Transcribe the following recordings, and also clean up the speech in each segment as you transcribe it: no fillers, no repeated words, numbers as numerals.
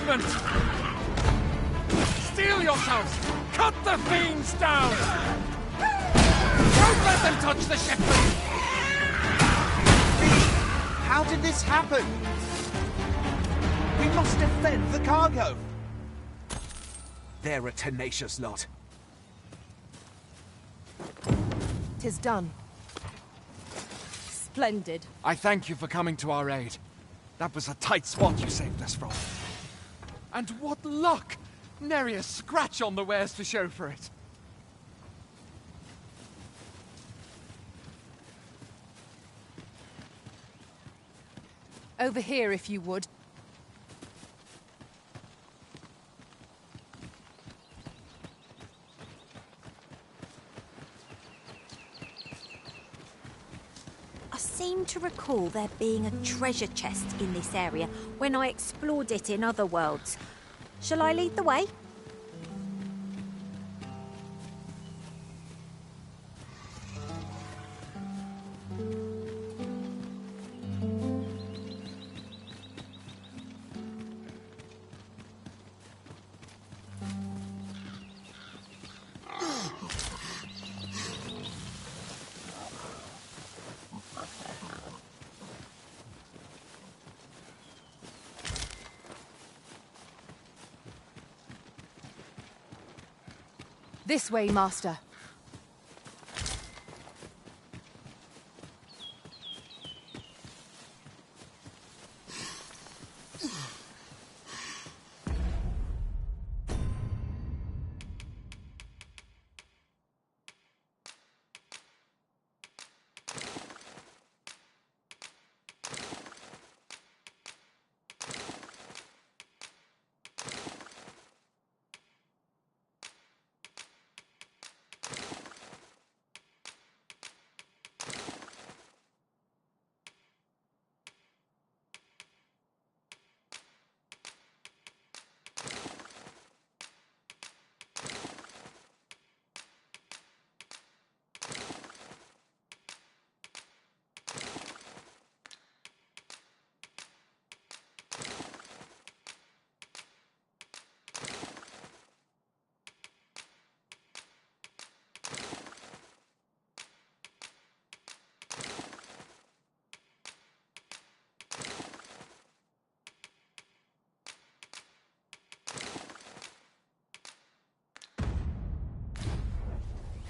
movement! Steel yourselves! Cut the fiends down! Don't let them touch the ship! How did this happen? We must defend the cargo. They're a tenacious lot. 'Tis done. Splendid. I thank you for coming to our aid. That was a tight spot you saved us from. And what luck! Nary a scratch on the wares to show for it. Over here, if you would. I seem to recall there being a treasure chest in this area when I explored it in other worlds. Shall I lead the way? This way, Master.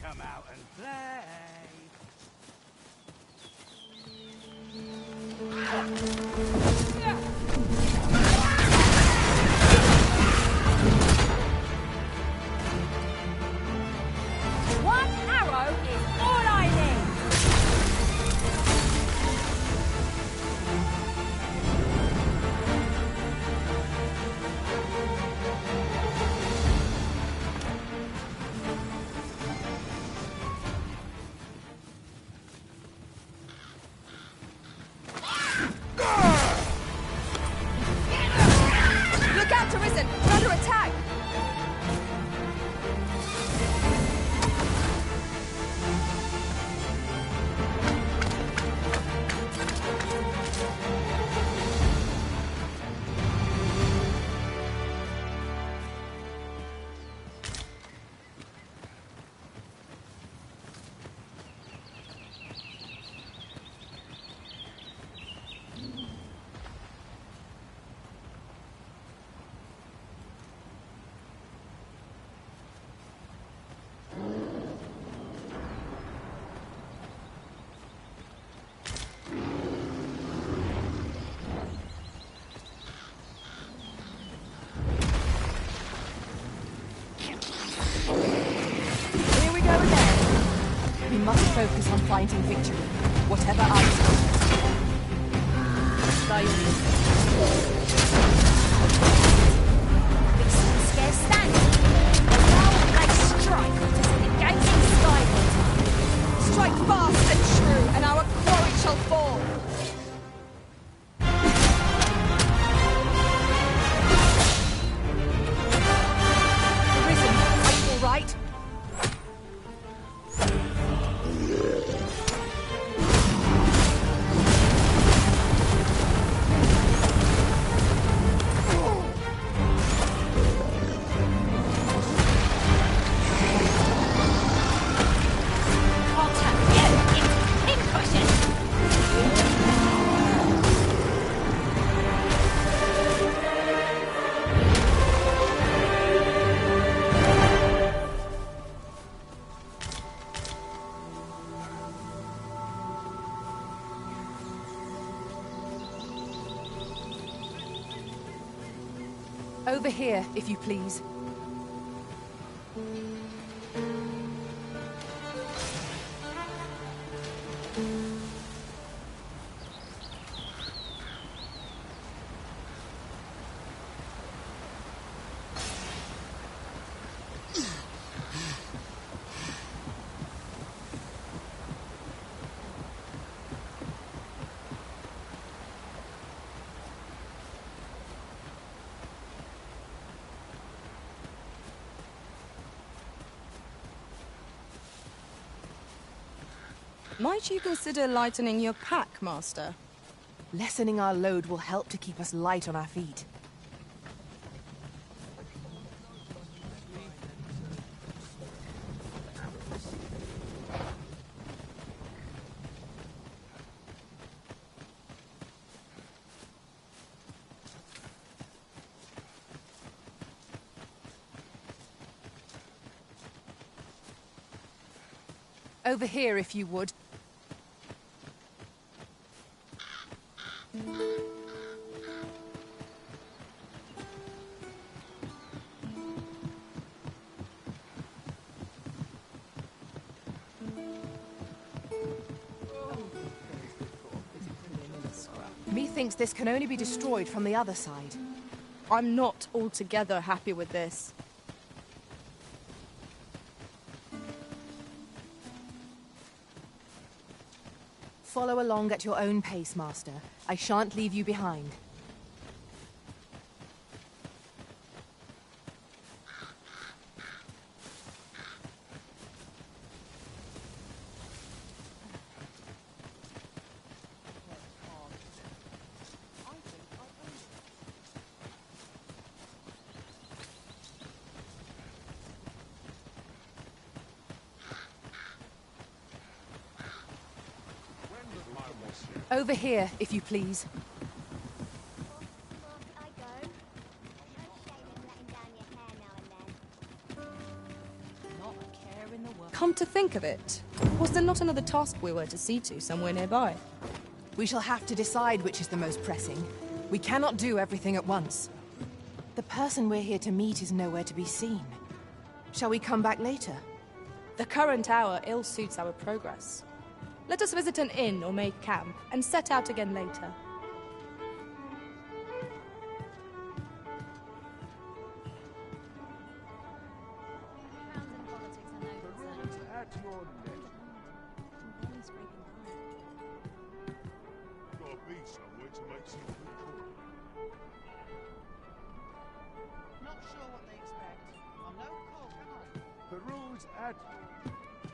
Come out and play. One arrow is all I need. Look out, Arisen! We're under attack! Here we go again. We must focus on finding victory, whatever our This scarce standing. Now they strike, disengaging skyward. Strike fast and true, and our quarry shall fall. Arisen, are you all right? Over here, if you please. Might you consider lightening your pack, Master? Lessening our load will help to keep us light on our feet. Over here, if you would. Methinks this can only be destroyed from the other side. I'm not altogether happy with this. Follow along at your own pace, Master. I shan't leave you behind. Over here, if you please. Come to think of it, was there not another task we were to see to somewhere nearby? We shall have to decide which is the most pressing. We cannot do everything at once. The person we're here to meet is nowhere to be seen. Shall we come back later? The current hour ill suits our progress. Let us visit an inn or make camp, and set out again later.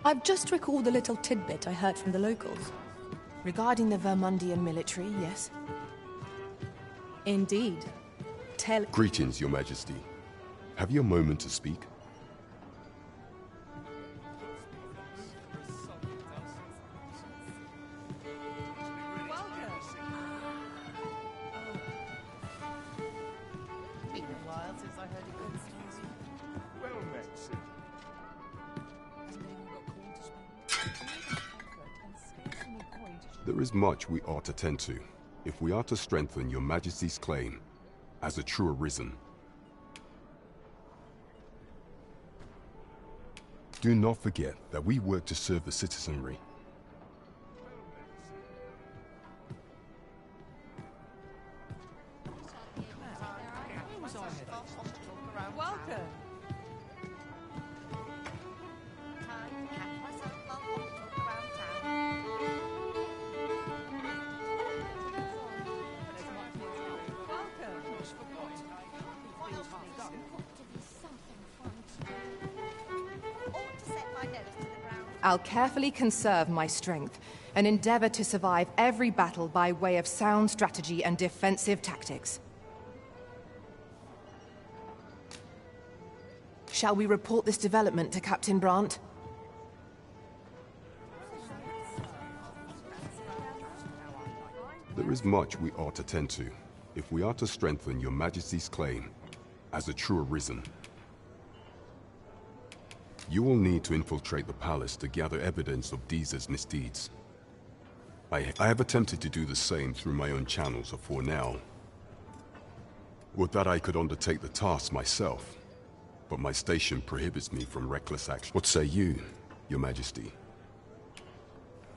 I've just recalled a little tidbit I heard from the locals. Regarding the Vermundian military, yes? Indeed. Greetings, Your Majesty. Have you a moment to speak? There is much we ought to tend to, if we are to strengthen Your Majesty's claim as a true Arisen. Do not forget that we work to serve the citizenry. I'll carefully conserve my strength and endeavor to survive every battle by way of sound strategy and defensive tactics. Shall we report this development to Captain Brandt? There is much we ought to tend to, if we are to strengthen Your Majesty's claim as a true Arisen. You will need to infiltrate the palace to gather evidence of Diesem's misdeeds. I have attempted to do the same through my own channels for now. Would that I could undertake the task myself, but my station prohibits me from reckless action. What say you, Your Majesty?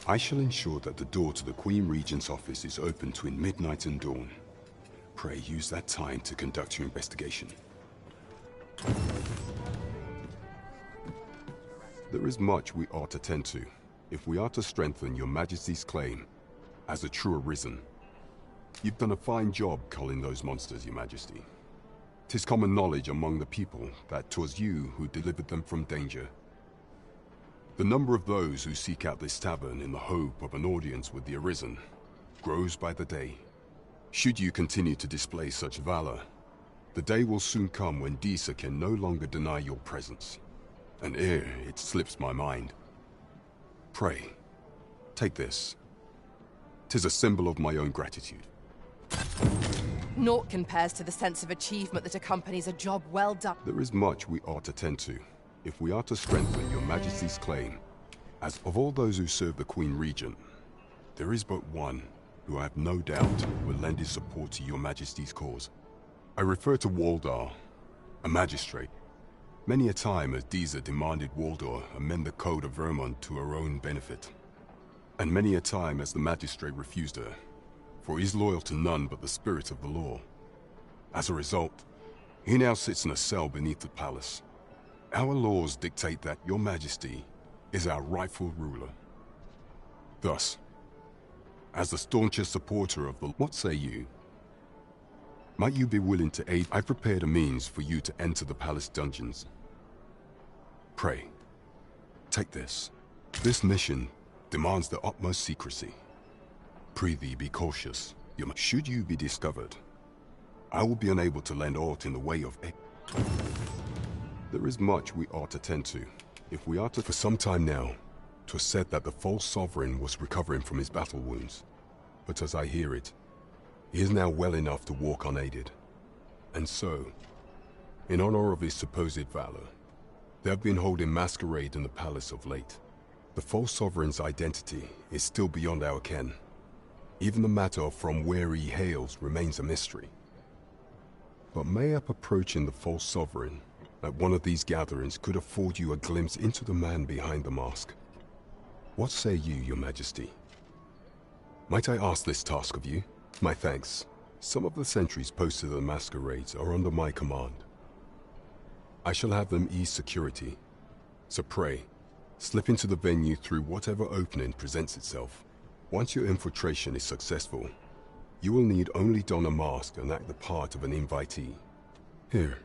I shall ensure that the door to the Queen Regent's office is open between midnight and dawn. Pray use that time to conduct your investigation. There is much we ought to tend to, if we are to strengthen Your Majesty's claim as a true Arisen. You've done a fine job culling those monsters, Your Majesty. 'Tis common knowledge among the people that 'twas you who delivered them from danger. The number of those who seek out this tavern in the hope of an audience with the Arisen grows by the day. Should you continue to display such valor, the day will soon come when diesem can no longer deny your presence. And ere it slips my mind, pray, take this. 'Tis a symbol of my own gratitude. Naught compares to the sense of achievement that accompanies a job well done. There is much we ought to tend to, if we are to strengthen Your Majesty's claim. As of all those who serve the Queen Regent, there is but one who I have no doubt will lend his support to Your Majesty's cause. I refer to Waldar, a magistrate. Many a time has diesem demanded Waldar amend the Code of Vermont to her own benefit. And many a time has the magistrate refused her, for he is loyal to none but the spirit of the law. As a result, he now sits in a cell beneath the palace. Our laws dictate that Your Majesty is our rightful ruler. Thus, as the staunchest supporter of the... What say you? Might you be willing to aid? I prepared a means for you to enter the palace dungeons. Pray, take this. This mission demands the utmost secrecy. Prithee, be cautious. Should you be discovered, I will be unable to lend aught in the way of... There is much we ought to tend to, if we are to... For some time now, 'twas said that the false sovereign was recovering from his battle wounds. But as I hear it, he is now well enough to walk unaided. And so, in honor of his supposed valor, they have been holding masquerade in the palace of late. The false sovereign's identity is still beyond our ken. Even the matter of from where he hails remains a mystery. But mayhap approaching the false sovereign at one of these gatherings could afford you a glimpse into the man behind the mask. What say you, Your Majesty? Might I ask this task of you? My thanks. Some of the sentries posted at the masquerades are under my command. I shall have them ease security. So pray, slip into the venue through whatever opening presents itself. Once your infiltration is successful, you will need only don a mask and act the part of an invitee. Here,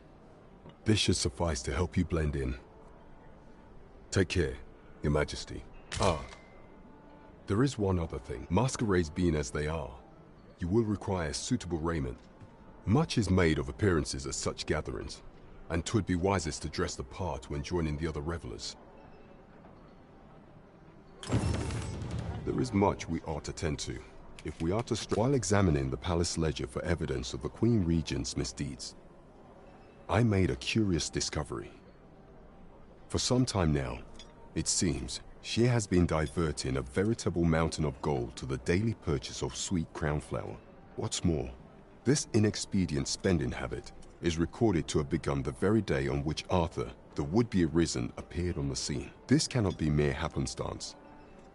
this should suffice to help you blend in. Take care, Your Majesty. There is one other thing. Masquerades being as they are, you will require suitable raiment. Much is made of appearances at such gatherings, and 'twould be wisest to dress the part when joining the other revelers. There is much we ought to tend to, if we are to while examining the palace ledger for evidence of the Queen Regent's misdeeds, I made a curious discovery. For some time now, it seems, she has been diverting a veritable mountain of gold to the daily purchase of sweet crown flower. What's more, this inexpedient spending habit is recorded to have begun the very day on which Arthur, the would-be Arisen, appeared on the scene. This cannot be mere happenstance.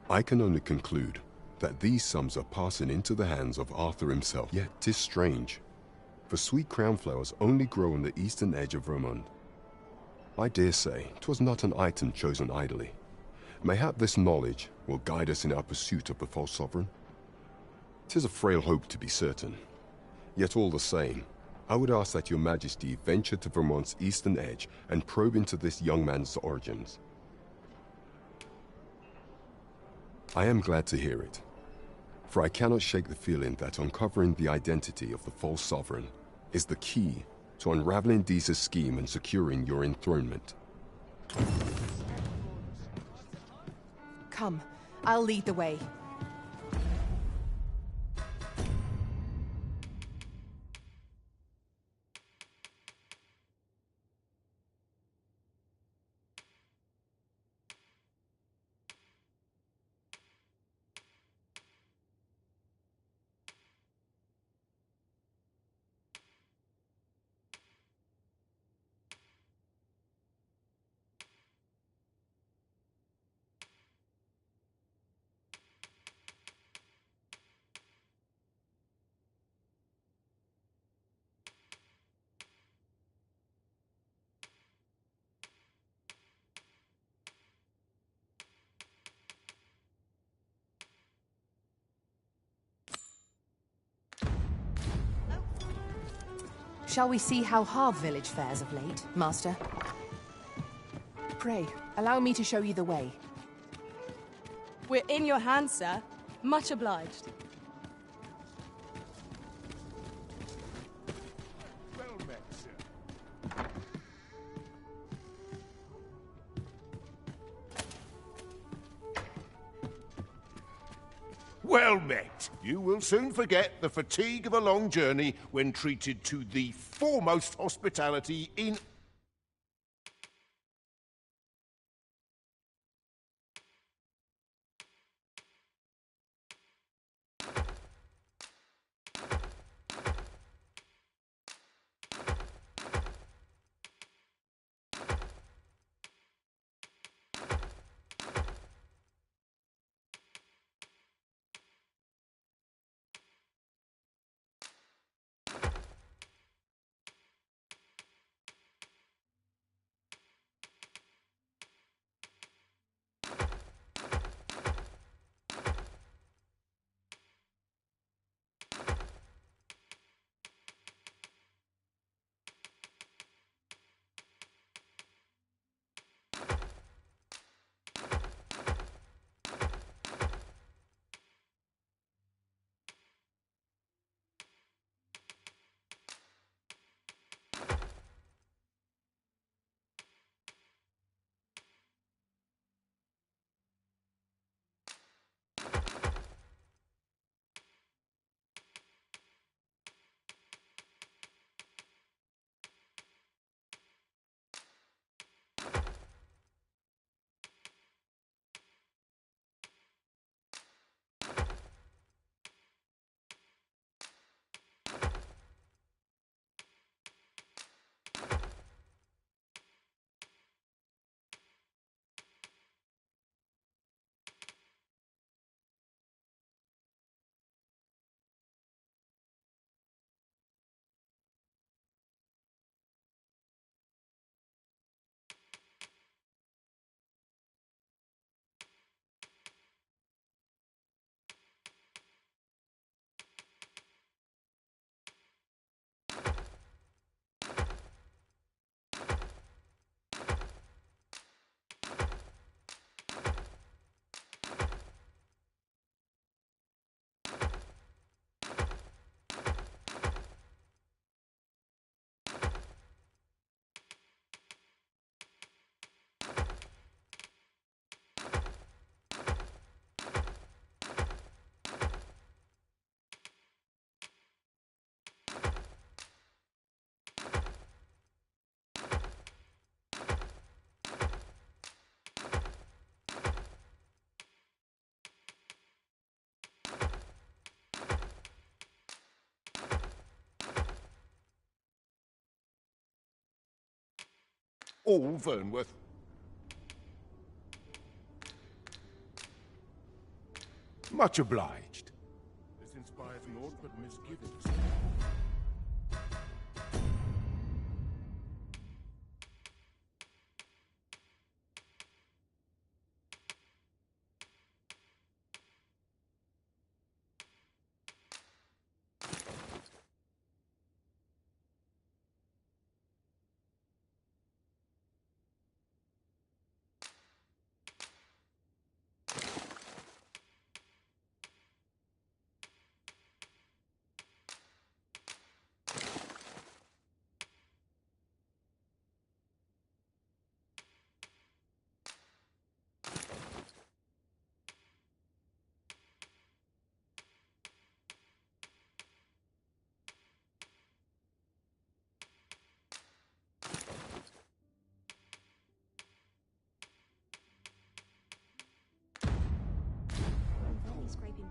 I can only conclude that these sums are passing into the hands of Arthur himself. Yet 'tis strange, for sweet crown flowers only grow on the eastern edge of Vermont. I dare say 'twas not an item chosen idly. Mayhap this knowledge will guide us in our pursuit of the false sovereign. 'Tis a frail hope to be certain, yet all the same, I would ask that Your Majesty venture to Vermont's eastern edge and probe into this young man's origins. I am glad to hear it, for I cannot shake the feeling that uncovering the identity of the false sovereign is the key to unraveling Deeza's scheme and securing your enthronement. Come, I'll lead the way. Shall we see how Harve Village fares of late, Master? Pray, allow me to show you the way. We're in your hands, sir. Much obliged. Well met, sir. Well met. You will soon forget the fatigue of a long journey when treated to the foremost hospitality in... All Vernworth. Much obliged. This inspires naught but misgivings.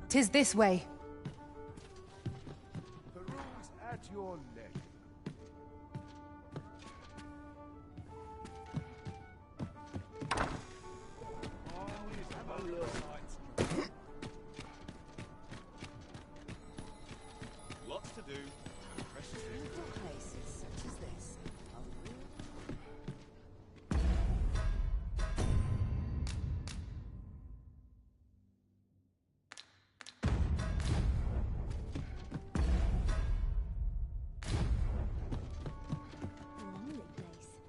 Tis this way. The rules at your leisure. Lots to do. Precious little places such as this.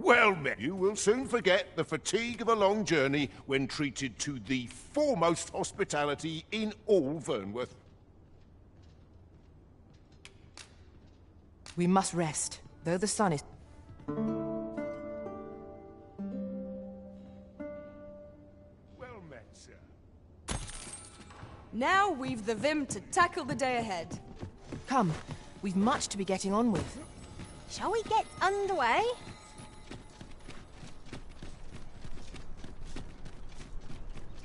Well met. You will soon forget the fatigue of a long journey when treated to the foremost hospitality in all Vernworth. We must rest, though the sun is... Well met, sir. Now we've the vim to tackle the day ahead. Come, we've much to be getting on with. Shall we get underway?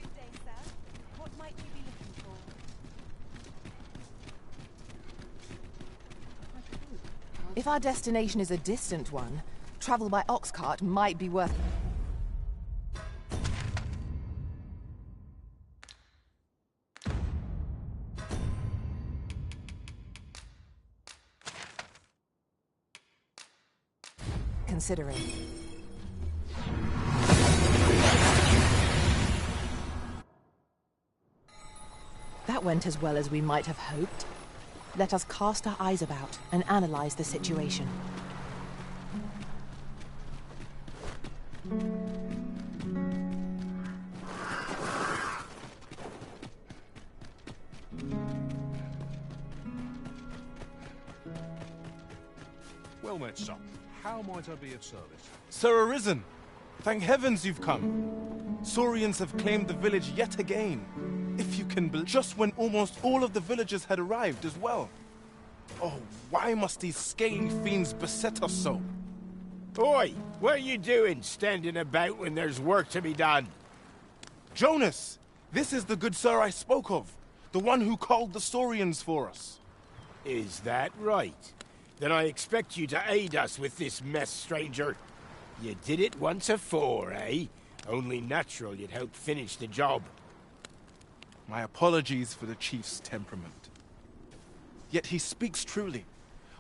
Good day, sir. What might you be looking for? If our destination is a distant one, travel by ox cart might be worth... considering. That went as well as we might have hoped. Let us cast our eyes about and analyze the situation. Well met, son. How might I be of service? Sir Arisen, thank heavens you've come. Saurians have claimed the village yet again. If you can believe, just when almost all of the villagers had arrived as well. Oh, why must these scaly fiends beset us so? Oi, what are you doing standing about when there's work to be done? Jonas, this is the good sir I spoke of. The one who called the Saurians for us. Is that right? Then I expect you to aid us with this mess, stranger. You did it once afore, eh? Only natural you'd help finish the job. My apologies for the chief's temperament. Yet he speaks truly.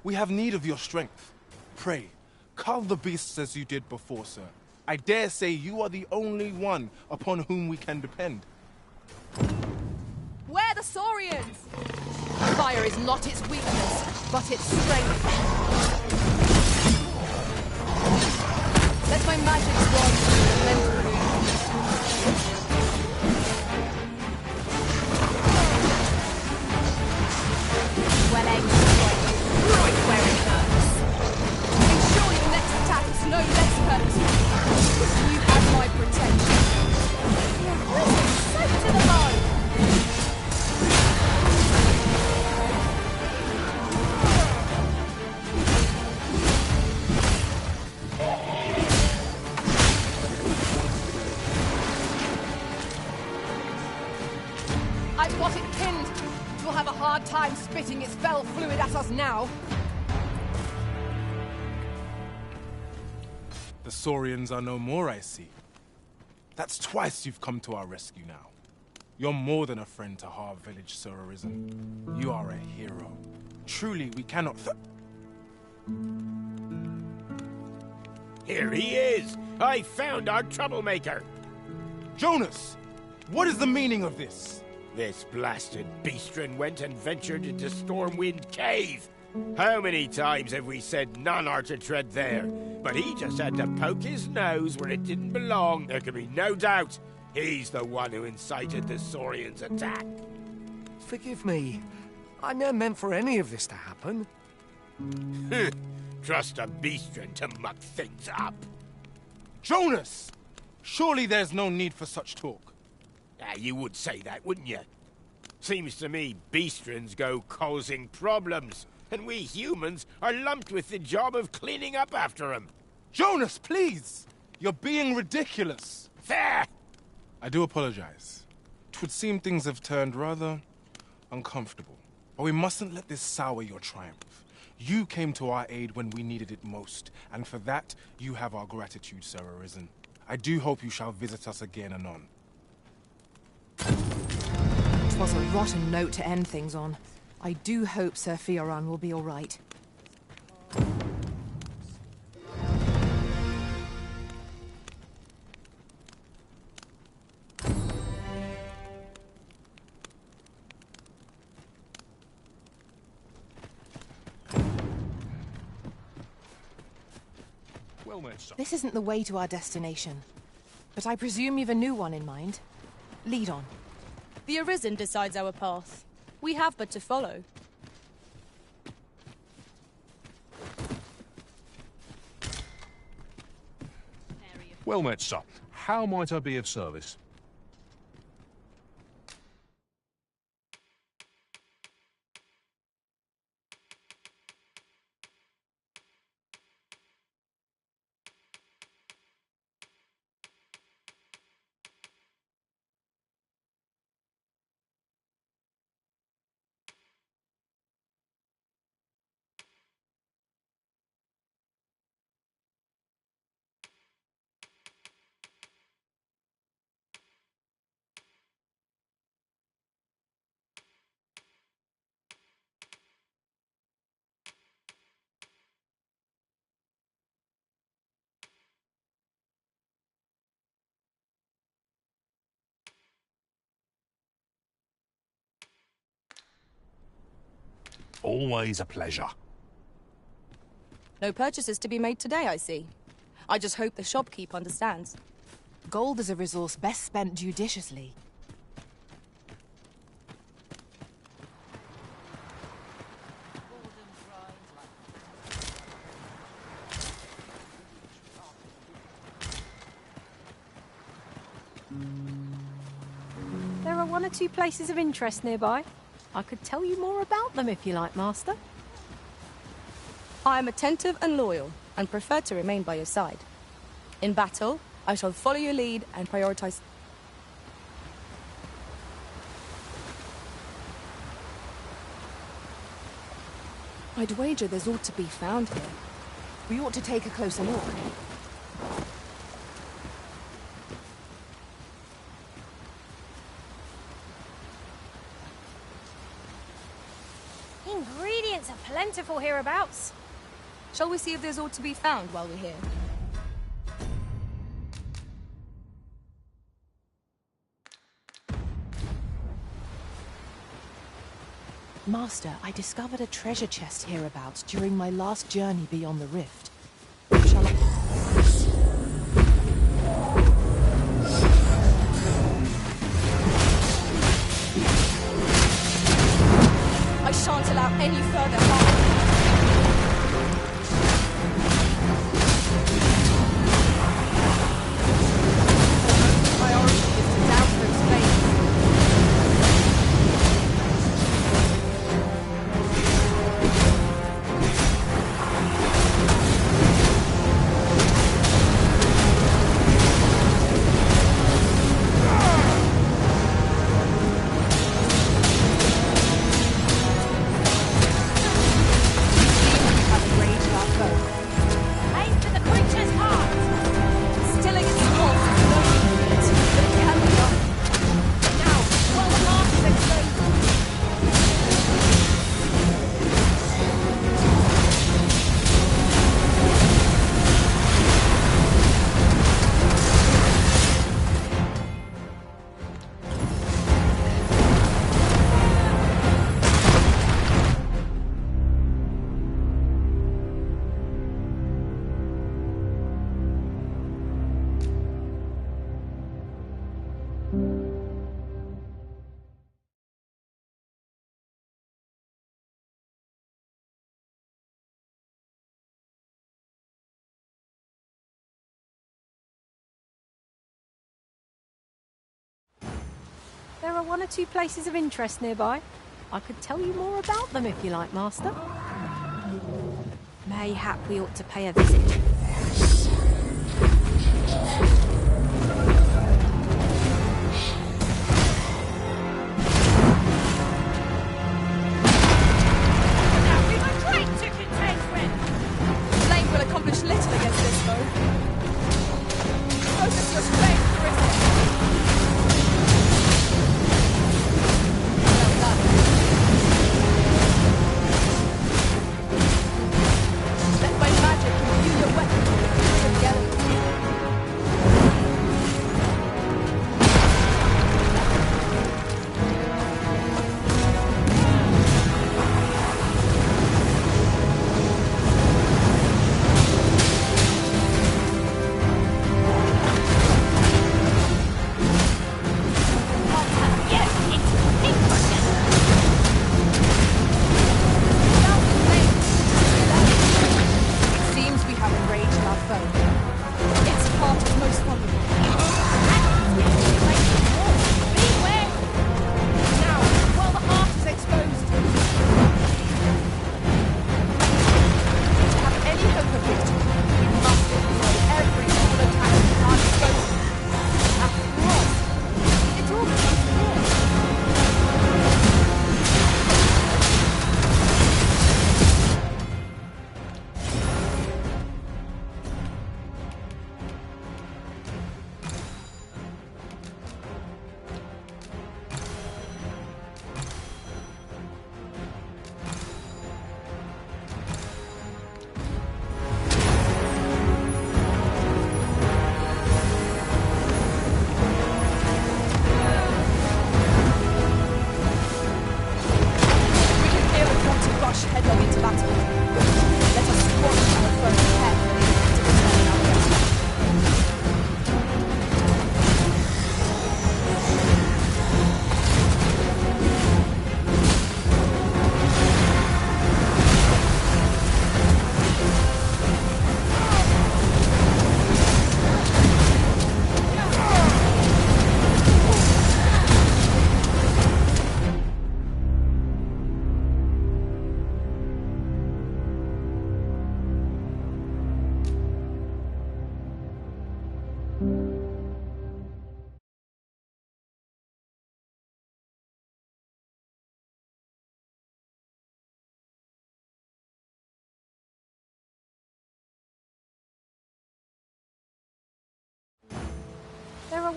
We have need of your strength. Pray, cull the beasts as you did before, sir. I dare say you are the only one upon whom we can depend. Where the Saurians? Fire is not its weakness, but its strength. Let my magic wand lend through. Well aimed strike, right where it hurts. Ensure your next attack is no less purposeful. You have my protection. You're risen so to the bone. I've got it pinned. It will have a hard time spitting its fell fluid at us now. The Saurians are no more, I see. That's twice you've come to our rescue now. You're more than a friend to Har Village, Sir Arisen. You are a hero. Truly, we cannot Here he is! I found our troublemaker! Jonas! What is the meaning of this? This blasted beastren went and ventured into Stormwind Cave. How many times have we said none are to tread there? But he just had to poke his nose where it didn't belong. There can be no doubt he's the one who incited the Saurians' attack. Forgive me. I never meant for any of this to happen. Trust a beastren to muck things up. Jonas! Surely there's no need for such talk. You would say that, wouldn't you? Seems to me beastrens go causing problems, and we humans are lumped with the job of cleaning up after them. Jonas, please! You're being ridiculous. There! I do apologize. 'Twould seem things have turned rather uncomfortable. But we mustn't let this sour your triumph. You came to our aid when we needed it most, and for that, you have our gratitude, Sir Arisen. I do hope you shall visit us again anon. It was a rotten note to end things on. I do hope Sir Fioran will be all right. Well met, son. This isn't the way to our destination, but I presume you've a new one in mind. Lead on. The Arisen decides our path. We have but to follow. Well met, son. How might I be of service? Always a pleasure. No purchases to be made today, I see. I just hope the shopkeep understands. Gold is a resource best spent judiciously. There are one or two places of interest nearby. I could tell you more about them if you like, Master. I am attentive and loyal, and prefer to remain by your side. In battle, I shall follow your lead and prioritize... I'd wager there's ought to be found here. We ought to take a closer look. Ingredients are plentiful hereabouts. Shall we see if there's ought to be found while we're here? Master, I discovered a treasure chest hereabouts during my last journey beyond the rift. Shall I... I shan't allow any further harm. Priority is to douse those flames. There are one or two places of interest nearby. I could tell you more about them if you like, Master. Mayhap we ought to pay a visit. Flame will accomplish little against this foe. Focus your strength, Arisen. Let my magic imbue your weapon together.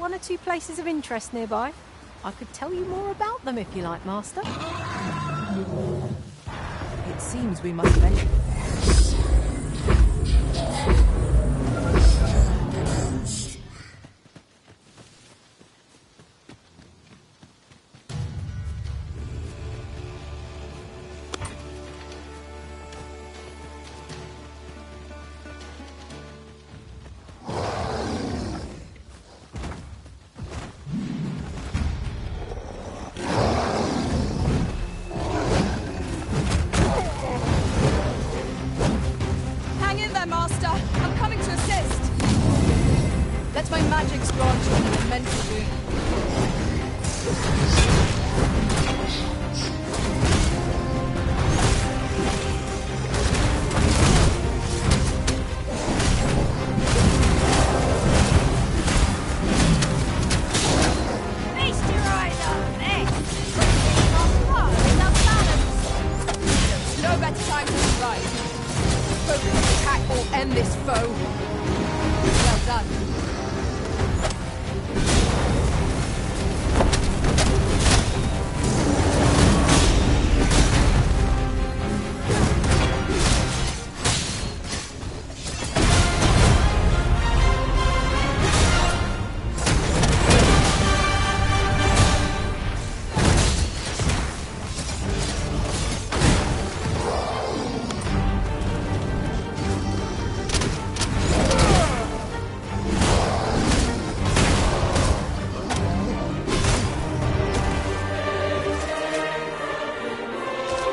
one or two places of interest nearby. I could tell you more about them if you like, Master. It seems we must venture. Hang in there, Master. I'm coming to assist. Let my magics grant you what you're meant to do. Beast Rider! This! Without balance! No better time to strike. Focus attack or end this foe. Well done.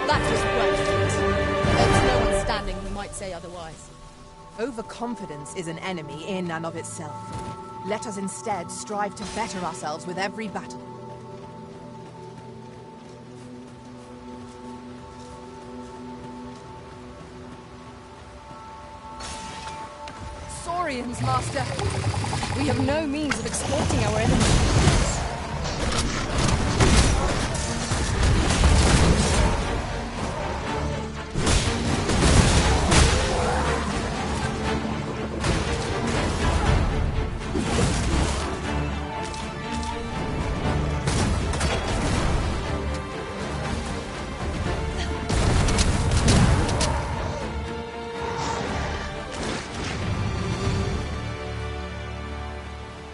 That was well fit. There's no one standing who might say otherwise. Overconfidence is an enemy in and of itself. Let us instead strive to better ourselves with every battle. Saurians, Master! We have no means of exploiting our enemies.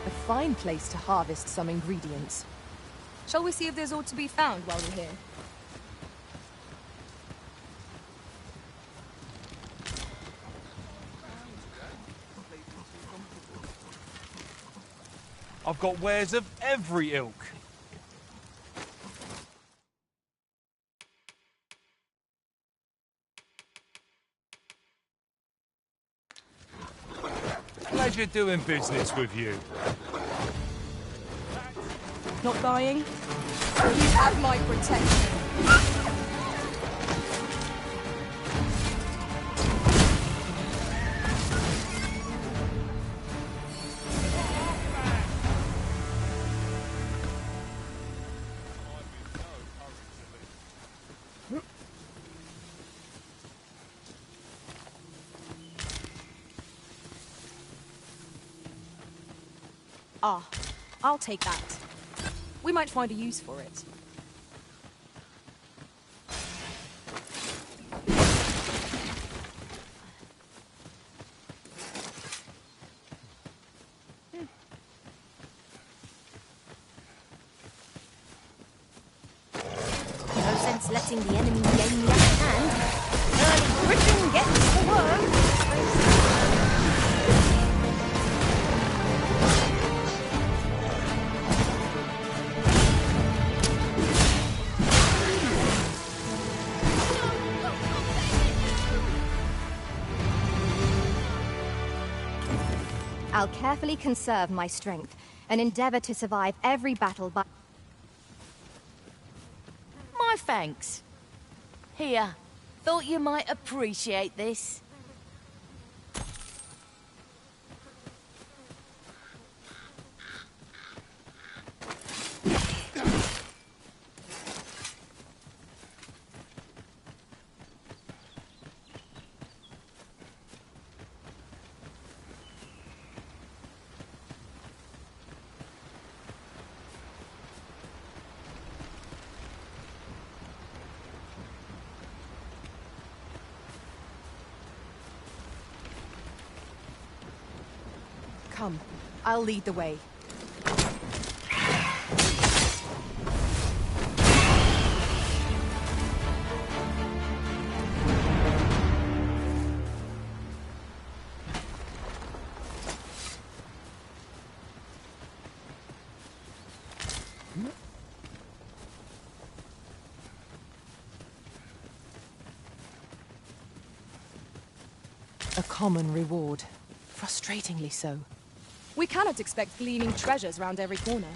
A fine place to harvest some ingredients. Shall we see if there's aught to be found while we're here? I've got wares of every ilk. Pleasure doing business with you. Not dying? You have my protection. Ah, I'll take that. We might find a use for it. No sense letting the enemy gain the upper hand. Early Griffin gets the worm. I'll carefully conserve my strength and endeavor to survive every battle by... My thanks. Here, thought you might appreciate this. Come, I'll lead the way. A common reward. Frustratingly so. We cannot expect gleaming treasures round every corner.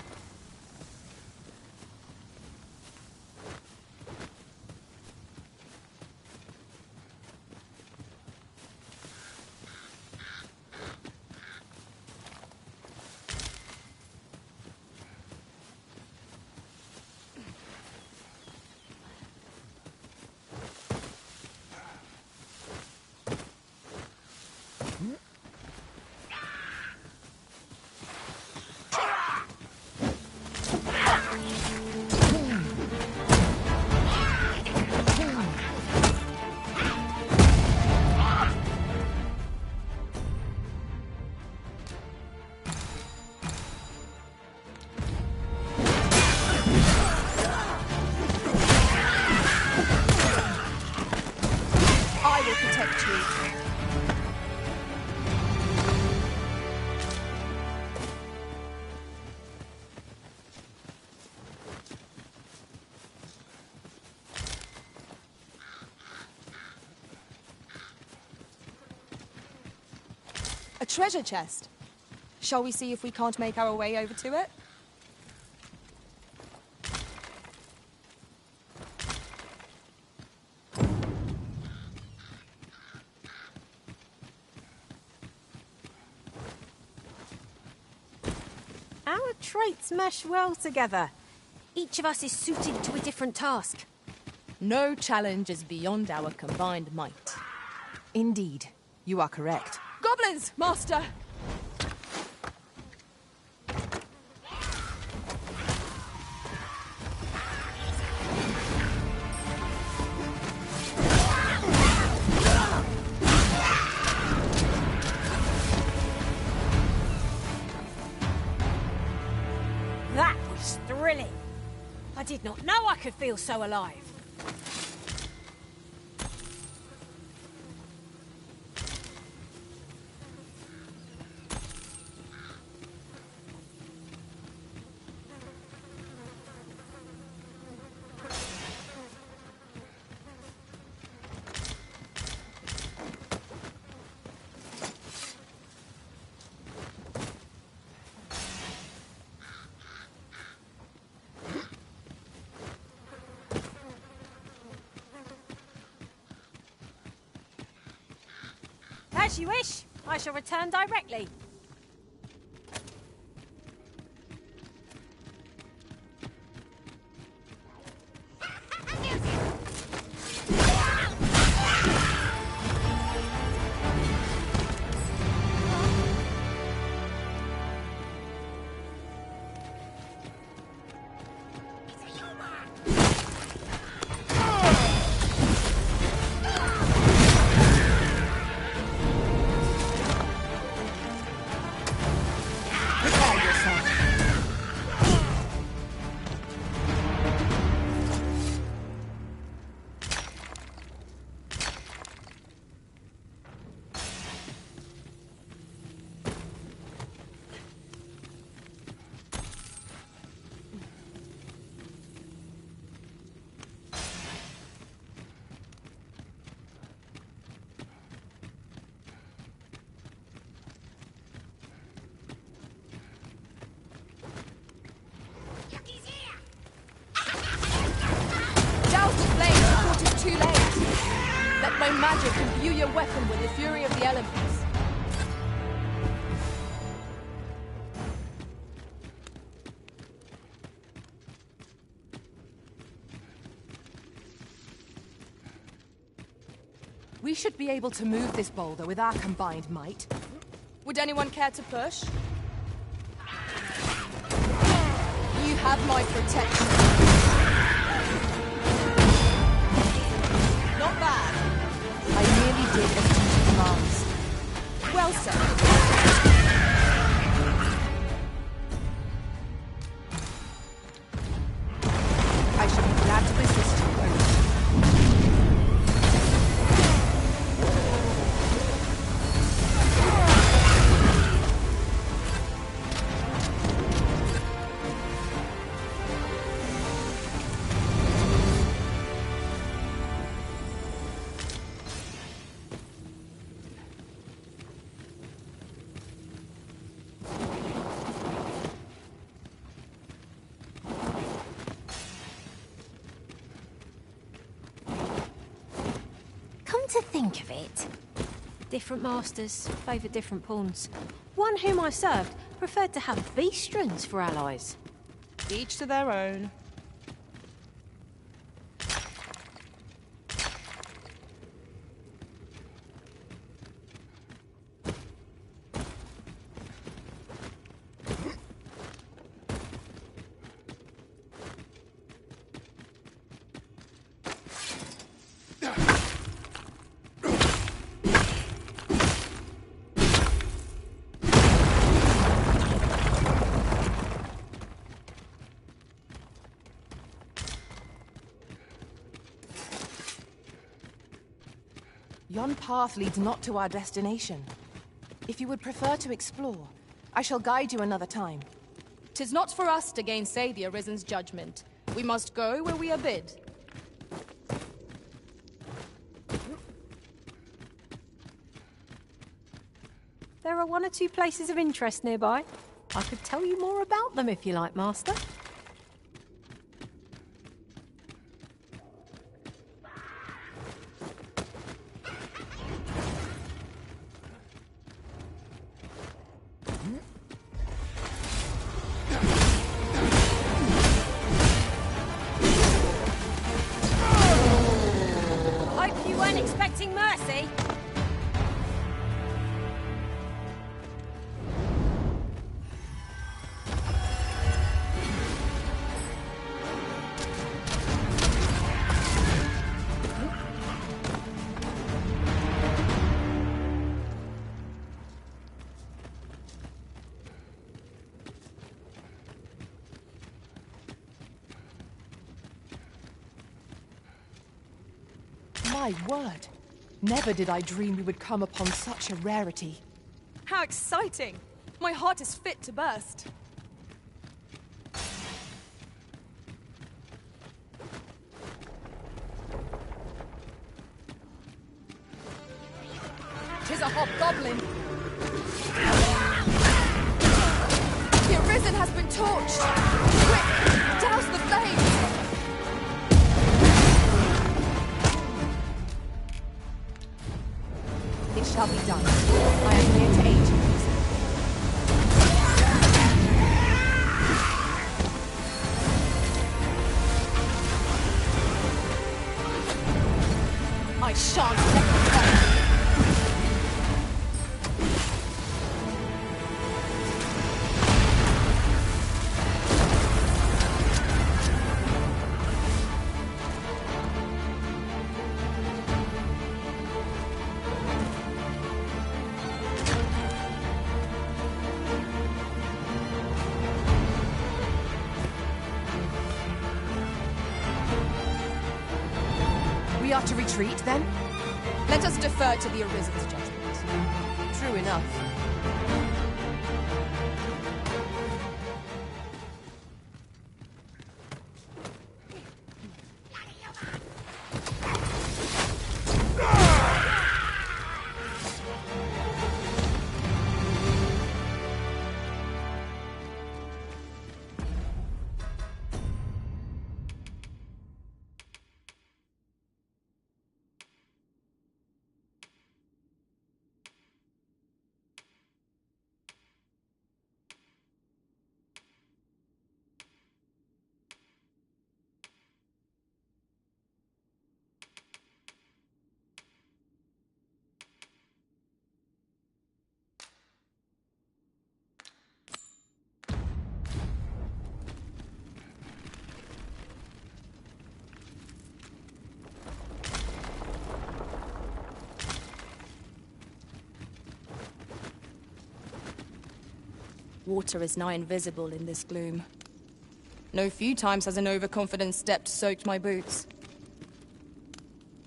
A treasure chest. Shall we see if we can't make our way over to it? Our traits mesh well together. Each of us is suited to a different task. No challenge is beyond our combined might. Indeed, you are correct. Goblins, Master! That was thrilling. I did not know I could feel so alive. As you wish. I shall return directly. Too late. Let my magic imbue your weapon with the fury of the elements. We should be able to move this boulder with our combined might. Would anyone care to push? You have my protection. Not bad. I merely did as duty commands. Well said. to think of it, different masters favour different pawns. One whom I served preferred to have beastrons for allies. Each to their own. Yon path leads not to our destination. If you would prefer to explore, I shall guide you another time. 'Tis not for us to gainsay the Arisen's judgment. We must go where we are bid. There are one or two places of interest nearby. I could tell you more about them if you like, Master. Hope you weren't expecting mercy. My word! Never did I dream we would come upon such a rarity. How exciting! My heart is fit to burst. 'Tis a hobgoblin! The Arisen has been torched! Quick! Douse the flames! It shall be done. I am here to aid you. I shan't let you go! We are to retreat, then? Let us defer to the Arisen's judgment. True enough. Water is nigh invisible in this gloom. No few times has an overconfident step soaked my boots.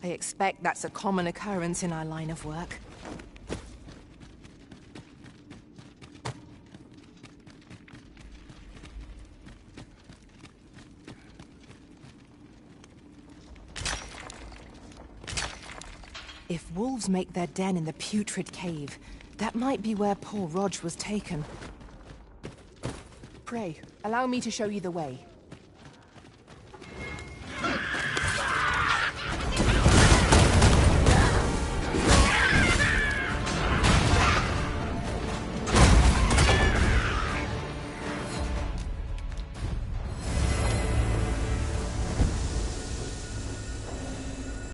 I expect that's a common occurrence in our line of work. If wolves make their den in the putrid cave, that might be where poor Rog was taken. Pray, allow me to show you the way.